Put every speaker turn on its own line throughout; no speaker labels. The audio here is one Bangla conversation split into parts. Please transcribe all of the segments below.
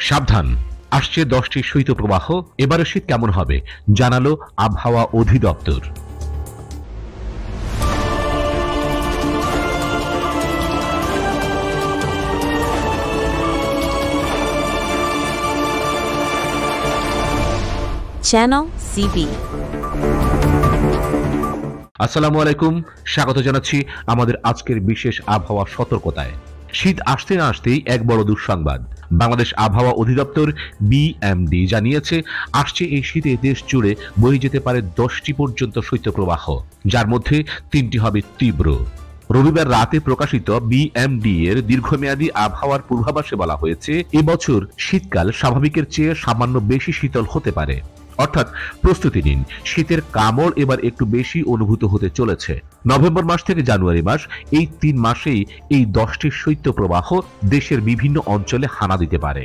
সাবধান, আসছে 10টি শৈত্যপ্রবাহ। এবারে শীত কেমন হবে জানালো আবহাওয়া অধিদপ্তর।
Channel CB।
আসসালামু আলাইকুম, স্বাগত জানাচ্ছি আমাদের আজকের বিশেষ আবহাওয়া সতর্কতায়। শীত আসতে না আসতেই এক বড় দুঃসংবাদ। বাংলাদেশ আবহাওয়া অধিদপ্তর বিএমডি জানিয়েছে, আসছে এই শীতে দেশ জুড়ে বয়ে যেতে পারে 10টি পর্যন্ত শৈত্যপ্রবাহ, যার মধ্যে 3টি হবে তীব্র। রবিবার রাতে প্রকাশিত বিএমডি এর দীর্ঘমেয়াদী আবহাওয়ার পূর্বাভাসে বলা হয়েছে, এবছর শীতকাল স্বাভাবিকের চেয়ে সামান্য বেশি শীতল হতে পারে। অর্থাৎ প্রস্তুতি নিন, শীতের কামড় এবার একটু বেশি অনুভূত হতে চলেছে। নভেম্বর মাস থেকে জানুয়ারি মাস, এই 3 মাসেই এই 10টি শৈত্যপ্রবাহ দেশের বিভিন্ন অঞ্চলে হানা দিতে পারে।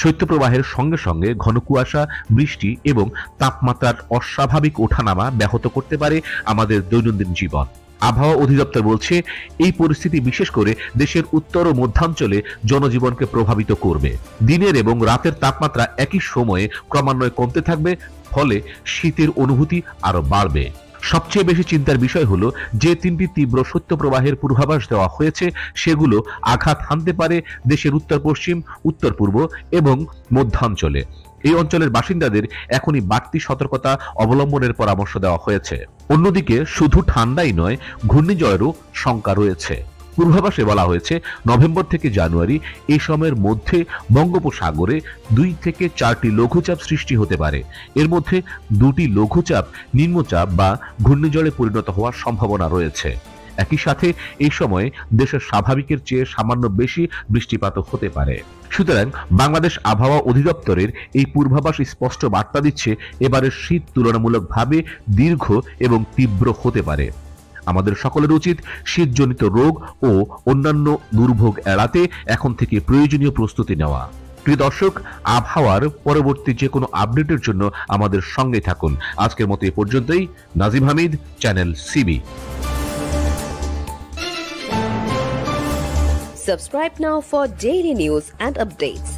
শৈত্যপ্রবাহের সঙ্গে সঙ্গে ঘন কুয়াশা, বৃষ্টি এবং তাপমাত্রার অস্বাভাবিক ওঠানামা ব্যাহত করতে পারে আমাদের দৈনন্দিন জীবন। আবহাওয়া অধিদপ্তর বলছে, এই পরিস্থিতি বিশেষ করে দেশের উত্তর ও মধ্যাঞ্চলে জনজীবনকে প্রভাবিত করবে। দিনের এবং রাতের তাপমাত্রা একই সময়ে ক্রমান্বয়ে কমতে থাকবে, ফলে শীতের অনুভূতি আরো বাড়বে। সবচেয়ে বেশি চিন্তার বিষয় হলো, যে 3টি তীব্র শৈত্যপ্রবাহের পূর্বাভাস দেওয়া হয়েছে সেগুলো আঘাত হানতে পারে দেশের উত্তর পশ্চিম, উত্তর পূর্ব এবং মধ্যাঞ্চলে। এই অঞ্চলের বাসিন্দাদের এখনই বাড়তি সতর্কতা অবলম্বনের পরামর্শ দেওয়া হয়েছে। অন্যদিকে শুধু ঠান্ডাই নয়, ঘূর্ণিঝড়েরও শঙ্কা রয়েছে। পূর্বাভাসে বলা হয়েছে, নভেম্বর থেকে জানুয়ারি এই সময়ের মধ্যে বঙ্গোপসাগরে 2 থেকে 4টি লঘুচাপ সৃষ্টি হতে পারে। এর মধ্যে 2টি লঘুচাপ নিম্নচাপ বা ঘূর্ণিঝড়ে পরিণত হওয়ার সম্ভাবনা রয়েছে। একই সাথে এই সময়ে দেশের স্বাভাবিকের চেয়ে সামান্য বেশি বৃষ্টিপাত হতে পারে। সুতরাং বাংলাদেশ আবহাওয়া অধিদপ্তরের এই পূর্বাভাস স্পষ্ট বার্তা দিচ্ছে, এবারের শীত তুলনামূলকভাবে দীর্ঘ এবং তীব্র হতে পারে। আমাদের সকলের উচিত শীতজনিত রোগ ও অন্যান্য দুর্ভোগ এড়াতে এখন থেকে প্রয়োজনীয় প্রস্তুতি নেওয়া। প্রিয় দর্শক, আবহাওয়ার পরবর্তী যে কোনো আপডেটের জন্য আমাদের সঙ্গে থাকুন। আজকের মতো এ পর্যন্তই। Nazim Hamid, channel CB.
Subscribe now for daily news and updates.